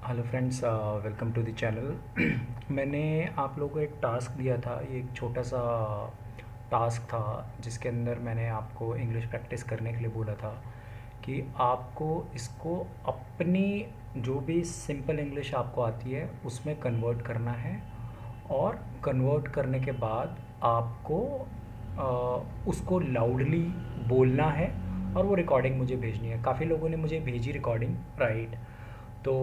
Hello friends, welcome to the channel. मैंने आप लोगों को एक टास्क दिया था। ये एक छोटा सा टास्क था जिसके अंदर मैंने आपको इंग्लिश प्रैक्टिस करने के लिए बोला था कि आपको इसको अपनी जो भी सिंपल इंग्लिश आपको आती है उसमें कन्वर्ट करना है। और कन्वर्ट करने के बाद आपको उसको लाउडली बोलना है और वो रिकॉर्डिंग मुझे भेजनी है। काफ़ी लोगों ने मुझे भेजी रिकॉर्डिंग, राइट। तो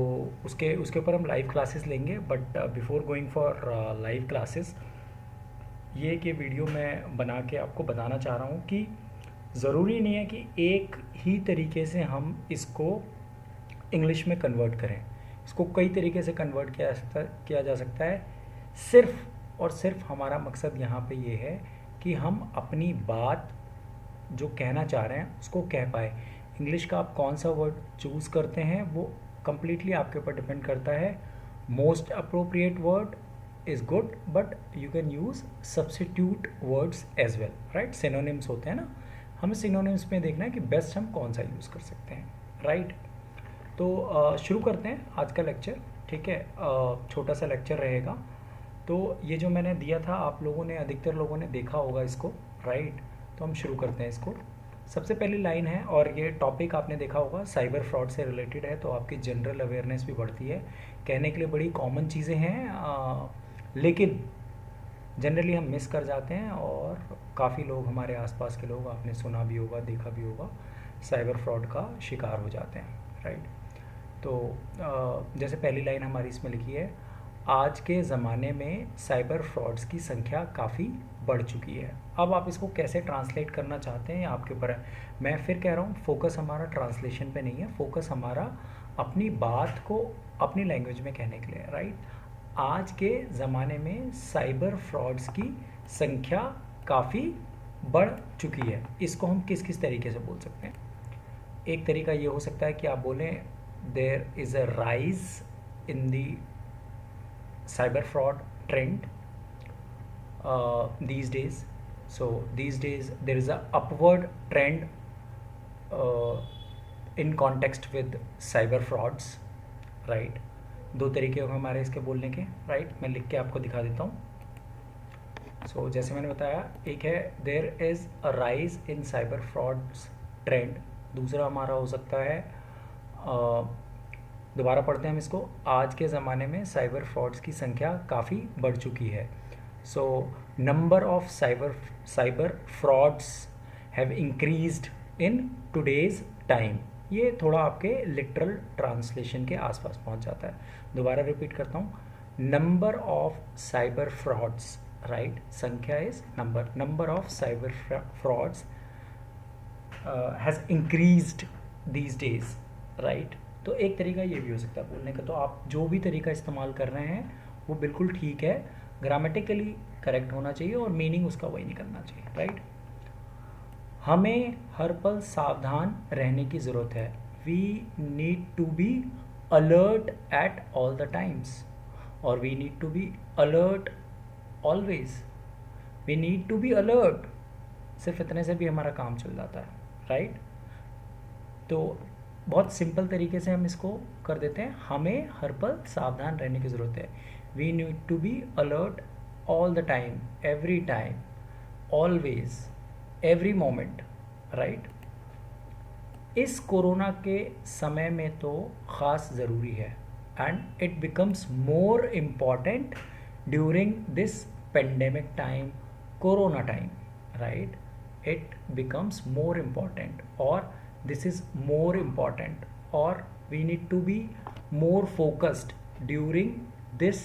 उसके उसके ऊपर हम लाइव क्लासेस लेंगे, but before going for live classes ये वीडियो मैं बना के आपको बताना चाह रहा हूँ कि ज़रूरी नहीं है कि एक ही तरीके से हम इसको इंग्लिश में कन्वर्ट करें। इसको कई तरीके से कन्वर्ट किया जा सकता है। सिर्फ और सिर्फ हमारा मकसद यहाँ पे ये है कि हम अपनी बात जो कहना चाह रहे हैं उसको कह पाए। इंग्लिश का आप कौन सा वर्ड चूज़ करते हैं वो कम्प्लीटली आपके ऊपर डिपेंड करता है। Most appropriate word is good, but you can use substitute words as well, right. Synonyms होते हैं ना, हमें सिनोनिम्स में देखना है कि बेस्ट हम कौन सा यूज़ कर सकते हैं, राइट। तो शुरू करते हैं आज का लेक्चर, ठीक है। छोटा सा लेक्चर रहेगा। तो ये जो मैंने दिया था आप लोगों ने, अधिकतर लोगों ने देखा होगा इसको, राइट। तो हम शुरू करते हैं इसको। सबसे पहली लाइन है, और ये टॉपिक आपने देखा होगा साइबर फ्रॉड से रिलेटेड है, तो आपकी जनरल अवेयरनेस भी बढ़ती है। कहने के लिए बड़ी कॉमन चीज़ें हैं, लेकिन जनरली हम मिस कर जाते हैं। और काफ़ी लोग, हमारे आसपास के लोग, आपने सुना भी होगा, देखा भी होगा, साइबर फ्रॉड का शिकार हो जाते हैं, राइट। तो जैसे पहली लाइन हमारी इसमें लिखी है, आज के ज़माने में साइबर फ्रॉड्स की संख्या काफ़ी बढ़ चुकी है। अब आप इसको कैसे ट्रांसलेट करना चाहते हैं आपके ऊपर है। मैं फिर कह रहा हूँ, फोकस हमारा ट्रांसलेशन पे नहीं है, फोकस हमारा अपनी बात को अपनी लैंग्वेज में कहने के लिए, राइट। आज के ज़माने में साइबर फ्रॉड्स की संख्या काफ़ी बढ़ चुकी है। इसको हम किस किस तरीके से बोल सकते हैं। एक तरीका ये हो सकता है कि आप बोलें there is a rise in the cyber fraud trend these days. So these days there is a upward trend in context with cyber frauds, right। दो तरीके होंगे हमारे इसके बोलने के, राइट। मैं लिख के आपको दिखा देता हूँ। सो जैसे मैंने बताया, एक है there is a rise in cyber frauds trend. दूसरा हमारा हो सकता है, दोबारा पढ़ते हैं हम इसको, आज के ज़माने में साइबर फ्रॉड्स की संख्या काफ़ी बढ़ चुकी है। So number of cyber frauds have increased in today's time. ये थोड़ा आपके लिटरल ट्रांसलेशन के आसपास पहुंच जाता है। दोबारा रिपीट करता हूँ, number of cyber frauds, right, संख्या is number of cyber frauds has increased these days, right. तो एक तरीका ये भी हो सकता है बोलने का। तो आप जो भी तरीका इस्तेमाल कर रहे हैं वो बिल्कुल ठीक है, ग्रामेटिकली करेक्ट होना चाहिए और मीनिंग उसका वही निकलना चाहिए, राइट। हमें हर पल सावधान रहने की ज़रूरत है। We need to be alert at all the times, और we need to be alert always. We need to be alert, सिर्फ इतने से भी हमारा काम चल जाता है, राइट। तो बहुत सिंपल तरीके से हम इसको कर देते हैं, हमें हर पल सावधान रहने की ज़रूरत है। We need to be alert all the time, every time, always, every moment, right. इस कोरोना के समय में तो ख़ास ज़रूरी है, and it becomes more important during this pandemic time, corona time, right. It becomes more important, और this is more important, or we need to be more focused during this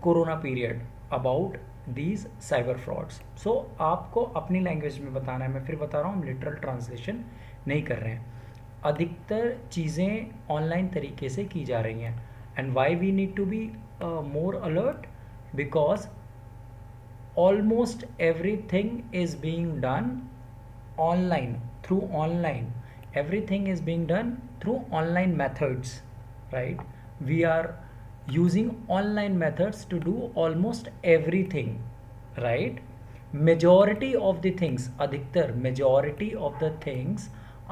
corona period about these cyber frauds. So आपको अपनी language में बताना है। मैं फिर बता रहा हूँ, हम लिटरल ट्रांसलेशन नहीं कर रहे हैं। अधिकतर चीज़ें ऑनलाइन तरीके से की जा रही हैं, and why we need to be more alert, because almost everything is being done online, through online. Everything is being done through online methods, right. We are using online methods to do almost everything, right. Majority of the things, adhiktar majority of the things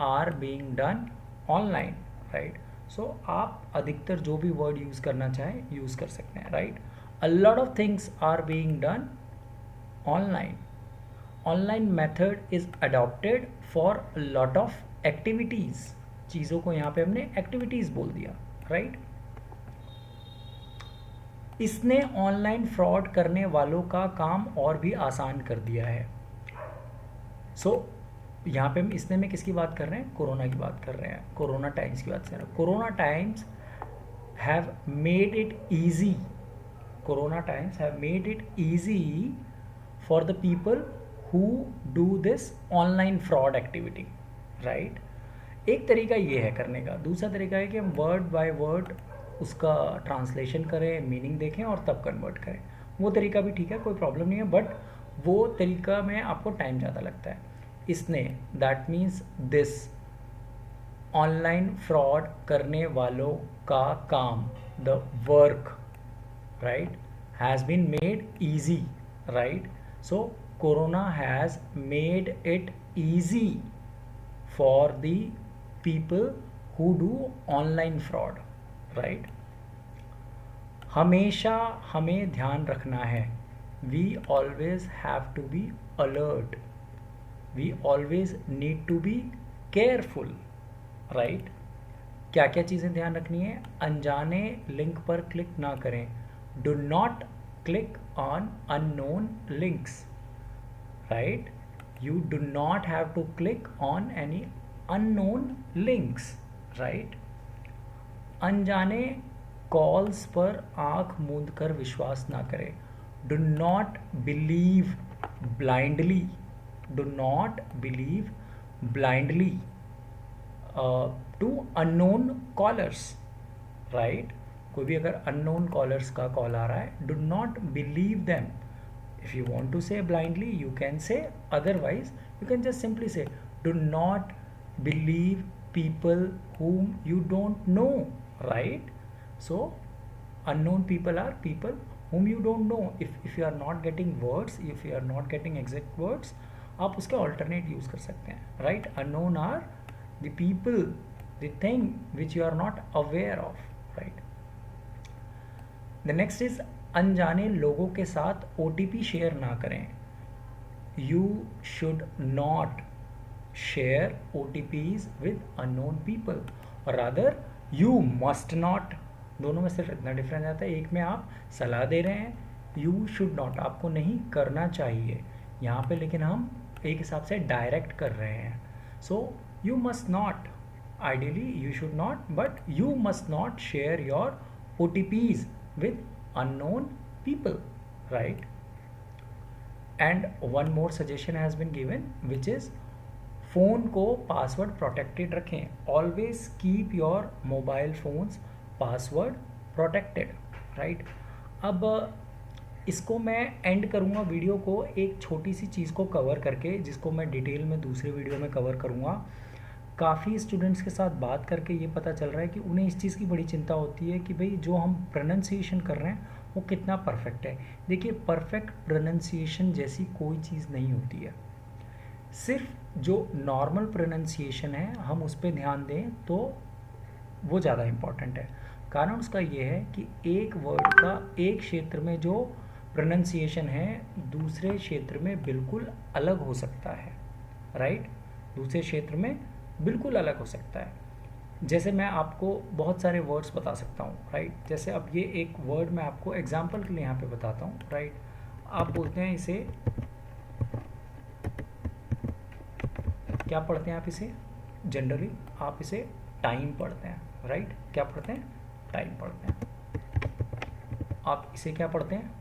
are being done online, right. सो आप अधिकतर जो भी word use करना चाहें use कर सकते हैं, right. A lot of things are being done online. Online method is adopted for lot of activities. चीज़ों को यहाँ पे हमने एक्टिविटीज़ बोल दिया, राइट। इसने ऑनलाइन फ्रॉड करने वालों का काम और भी आसान कर दिया है. सो यहाँ पे हम इसने में किसकी बात कर रहे हैं, कोरोना की बात कर रहे हैं, कोरोना टाइम्स की बात कर रहे हैं. Corona times have made it easy, corona times have made it easy for the people who do this online fraud activity, right. एक तरीका ये है करने का. दूसरा तरीका है कि हम वर्ड बाय वर्ड उसका ट्रांसलेशन करें, मीनिंग देखें और तब कन्वर्ट करें. वो तरीका भी ठीक है, कोई प्रॉब्लम नहीं है, बट वो तरीका में आपको टाइम ज़्यादा लगता है. इसने, that means this, online fraud करने वालों का काम, the work, right, has been made easy, right. So corona has made it easy for the people who do online fraud, right. हमेशा हमें ध्यान रखना है. We always have to be alert. We always need to be careful, right. क्या क्या चीज़ें ध्यान रखनी है. अनजाने लिंक पर क्लिक ना करें. Do not click on unknown links, right. You do not have to click on any unknown links, right. अनजाने कॉल्स पर आंख मूंद कर विश्वास ना करें. Do not believe blindly. Do not believe blindly to unknown callers, right. कोई भी अगर अननोन कॉलर्स का कॉल आ रहा है, do not believe them. If you want to say blindly you can say, otherwise you can just simply से do not believe people whom you don't know, right. So unknown people are people whom you don't know. If you are not getting words, if you are not getting exact words, आप उसके alternate use कर सकते हैं, right. Unknown are the people, the thing which you are not aware of, right. The next is अनजाने लोगों के साथ OTP share ना करें. You should not share OTPs with unknown people, or rather you must not. दोनों में सिर्फ इतना डिफरेंस आता है. एक में आप सलाह दे रहे हैं, you should not, आपको नहीं करना चाहिए यहाँ पे, लेकिन हम एक हिसाब से डायरेक्ट कर रहे हैं. So you must not, ideally you should not, but you must not share your OTPs with unknown people, right. And one more suggestion has been given, which is phone को पासवर्ड प्रोटेक्टेड रखें. Always keep your mobile phones password protected, right. अब इसको मैं and करूँगा video को एक छोटी सी चीज़ को कवर करके, जिसको मैं डिटेल में दूसरे वीडियो में कवर करूँगा. काफ़ी स्टूडेंट्स के साथ बात करके ये पता चल रहा है कि उन्हें इस चीज़ की बड़ी चिंता होती है कि भाई जो हम प्रोनंसिएशन कर रहे हैं वो कितना परफेक्ट है. देखिए, परफेक्ट प्रोनंसिएशन जैसी कोई चीज़ नहीं होती है. सिर्फ जो नॉर्मल प्रोनंसिएशन है हम उस पर ध्यान दें तो वो ज़्यादा इम्पॉर्टेंट है. कारण उसका ये है कि एक वर्ड का एक क्षेत्र में जो प्रोनंसिएशन है दूसरे क्षेत्र में बिल्कुल अलग हो सकता है, राइट. दूसरे क्षेत्र में बिल्कुल अलग हो सकता है. जैसे मैं आपको बहुत सारे वर्ड्स बता सकता हूँ, राइट. जैसे अब ये एक वर्ड मैं आपको एग्जाम्पल के लिए यहाँ पे बताता हूँ, राइट. आप बोलते हैं इसे, क्या पढ़ते हैं आप इसे, जनरली आप इसे टाइम पढ़ते हैं, राइट. क्या पढ़ते हैं, टाइम पढ़ते हैं. आप इसे क्या पढ़ते हैं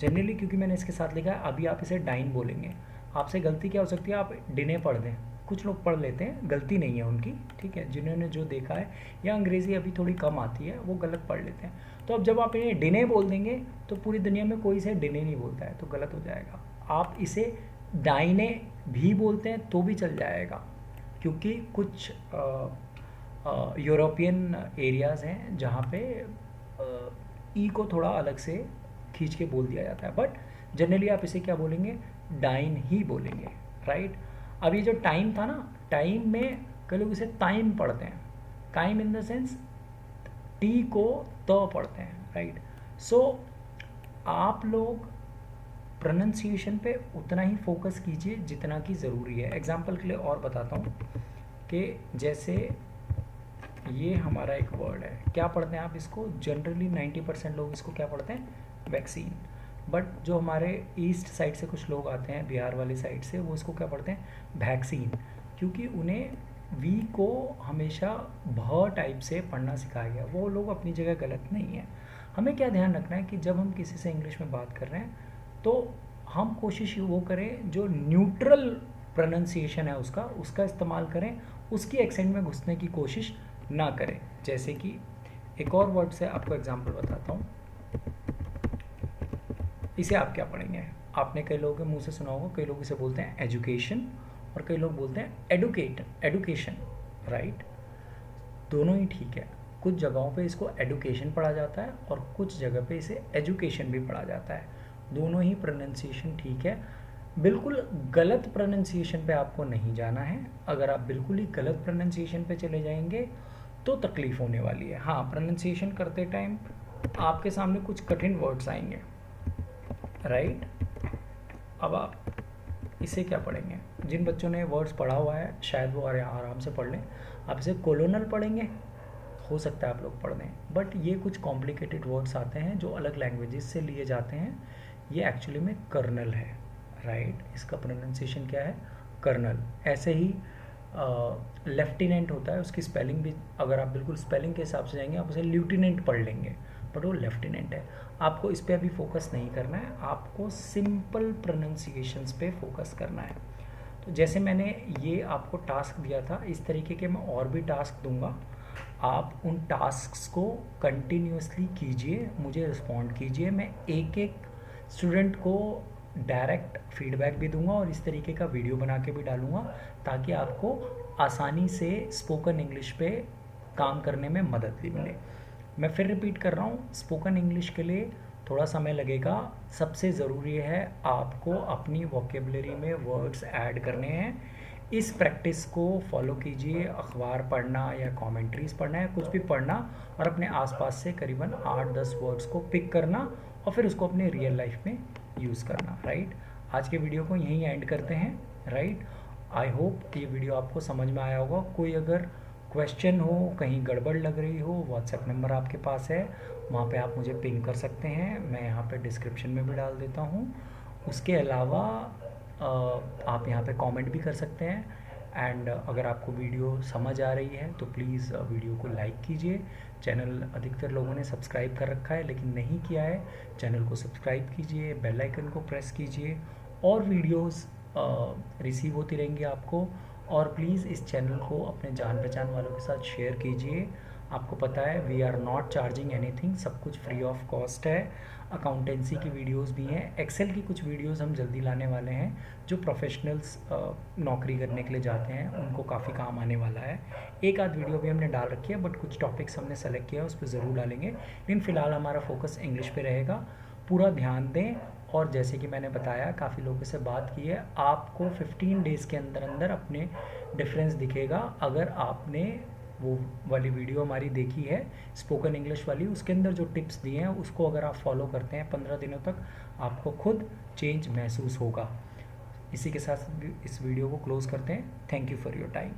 जनरली, क्योंकि मैंने इसके साथ लिखा है. अभी आप इसे डाइन बोलेंगे. आपसे गलती क्या हो सकती है, आप डिने पढ़ दें. कुछ लोग पढ़ लेते हैं, गलती नहीं है उनकी, ठीक है. जिन्होंने जो देखा है या अंग्रेज़ी अभी थोड़ी कम आती है वो गलत पढ़ लेते हैं. तो अब जब आप इन्हें डिने बोल देंगे तो पूरी दुनिया में कोई इसे डिने नहीं बोलता है, तो गलत हो जाएगा. आप इसे दाइने भी बोलते हैं तो भी चल जाएगा, क्योंकि कुछ यूरोपियन एरियाज़ हैं जहाँ पे ई को थोड़ा अलग से खींच के बोल दिया जाता है. बट जनरली आप इसे क्या बोलेंगे, डाइन ही बोलेंगे, राइट. अब ये जो टाइम था ना, टाइम में कई लोग इसे टाइम पढ़ते हैं. काइम इन द सेंस टी को त पढ़ते हैं, राइट। सो आप लोग प्रोनाउंसिएशन पे उतना ही फोकस कीजिए जितना कि ज़रूरी है। एग्जाम्पल के लिए और बताता हूँ कि जैसे ये हमारा एक वर्ड है, क्या पढ़ते हैं आप इसको? जनरली 90% लोग इसको क्या पढ़ते हैं? वैक्सीन। बट जो हमारे ईस्ट साइड से कुछ लोग आते हैं, बिहार वाली साइड से, वो इसको क्या पढ़ते हैं? वैक्सीन, क्योंकि उन्हें वी को हमेशा भ टाइप से पढ़ना सिखाया गया। वो लोग अपनी जगह गलत नहीं है। हमें क्या ध्यान रखना है कि जब हम किसी से इंग्लिश में बात कर रहे हैं तो हम कोशिश वो करें जो न्यूट्रल प्रोनाउंसिएशन है उसका इस्तेमाल करें, उसकी एक्सेंट में घुसने की कोशिश ना करें। जैसे कि एक और वर्ड से आपको एग्जांपल बताता हूँ। इसे आप क्या पढ़ेंगे? आपने कई लोगों के मुंह से सुना होगा, कई लोग इसे बोलते हैं एजुकेशन और कई लोग बोलते हैं एडुकेशन, राइट। दोनों ही ठीक है। कुछ जगहों पे इसको एडुकेशन पढ़ा जाता है और कुछ जगह पे इसे एजुकेशन भी पढ़ा जाता है। दोनों ही प्रोनाउंसिएशन ठीक है। बिल्कुल गलत प्रोनाउंसिएशन पे आपको नहीं जाना है। अगर आप बिल्कुल ही गलत प्रोनाउंसिएशन पे चले जाएंगे तो तकलीफ होने वाली है। हाँ, प्रोनाउंसिएशन करते टाइम आपके सामने कुछ कठिन वर्ड्स आएंगे, राइट। अब आप इसे क्या पढ़ेंगे? जिन बच्चों ने वर्ड्स पढ़ा हुआ है शायद वो आराम से पढ़ लें। आप इसे कोलोनल पढ़ेंगे, हो सकता है आप लोग पढ़ दें, बट ये कुछ कॉम्प्लिकेटेड वर्ड्स आते हैं जो अलग लैंग्वेजेस से लिए जाते हैं। ये एक्चुअली में कर्नल है, राइट। इसका प्रोनाउंसिएशन क्या है? कर्नल। ऐसे ही लेफ्टिनेंट होता है, उसकी स्पेलिंग भी अगर आप बिल्कुल स्पेलिंग के हिसाब से जाएंगे आप उसे ल्यूटिनेंट पढ़ लेंगे, बट वो लेफ्टिनेंट है। आपको इस पर अभी फोकस नहीं करना है, आपको सिंपल प्रोनाउंसिएशंस पे फोकस करना है। तो जैसे मैंने ये आपको टास्क दिया था, इस तरीके के मैं और भी टास्क दूंगा। आप उन टास्क्स को कंटिन्यूसली कीजिए, मुझे रिस्पॉन्ड कीजिए। मैं एक एक स्टूडेंट को डायरेक्ट फीडबैक भी दूंगा और इस तरीके का वीडियो बना के भी डालूंगा ताकि आपको आसानी से स्पोकन इंग्लिश पे काम करने में मदद भी मिले। मैं फिर रिपीट कर रहा हूँ, स्पोकन इंग्लिश के लिए थोड़ा समय लगेगा। सबसे ज़रूरी है आपको अपनी वोकेबलरी में वर्ड्स ऐड करने हैं। इस प्रैक्टिस को फॉलो कीजिए। अखबार पढ़ना या कमेंट्रीज़ पढ़ना या कुछ भी पढ़ना और अपने आसपास से करीबन 8-10 वर्ड्स को पिक करना और फिर उसको अपने रियल लाइफ में यूज़ करना, राइट। आज के वीडियो को यहीं एंड करते हैं, राइट। आई होप ये वीडियो आपको समझ में आया होगा। कोई अगर क्वेश्चन हो, कहीं गड़बड़ लग रही हो, व्हाट्सएप नंबर आपके पास है, वहाँ पे आप मुझे पिंग कर सकते हैं। मैं यहाँ पे डिस्क्रिप्शन में भी डाल देता हूँ। उसके अलावा आप यहाँ पे कमेंट भी कर सकते हैं। एंड अगर आपको वीडियो समझ आ रही है तो प्लीज़ वीडियो को लाइक कीजिए। चैनल अधिकतर लोगों ने सब्सक्राइब कर रखा है लेकिन नहीं किया है, चैनल को सब्सक्राइब कीजिए, बेल आइकन को प्रेस कीजिए और वीडियोस रिसीव होती रहेंगी आपको। और प्लीज़ इस चैनल को अपने जान पहचान वालों के साथ शेयर कीजिए। आपको पता है we are not charging anything, सब कुछ फ्री ऑफ कॉस्ट है। अकाउंटेंसी की वीडियोस भी हैं, एक्सेल की कुछ वीडियोस हम जल्दी लाने वाले हैं जो प्रोफेशनल्स नौकरी करने के लिए जाते हैं उनको काफ़ी काम आने वाला है। एक आध वीडियो भी हमने डाल रखी है बट कुछ टॉपिक्स हमने सेलेक्ट किया है, उस पर ज़रूर डालेंगे। लेकिन फ़िलहाल हमारा फोकस इंग्लिश पे रहेगा। पूरा ध्यान दें। और जैसे कि मैंने बताया, काफ़ी लोगों से बात की है, आपको 15 डेज़ के अंदर अंदर अपने डिफरेंस दिखेगा। अगर आपने वो वाली वीडियो हमारी देखी है स्पोकन इंग्लिश वाली, उसके अंदर जो टिप्स दिए हैं उसको अगर आप फॉलो करते हैं 15 दिनों तक, आपको खुद चेंज महसूस होगा। इसी के साथ इस वीडियो को क्लोज़ करते हैं। Thank you for your time.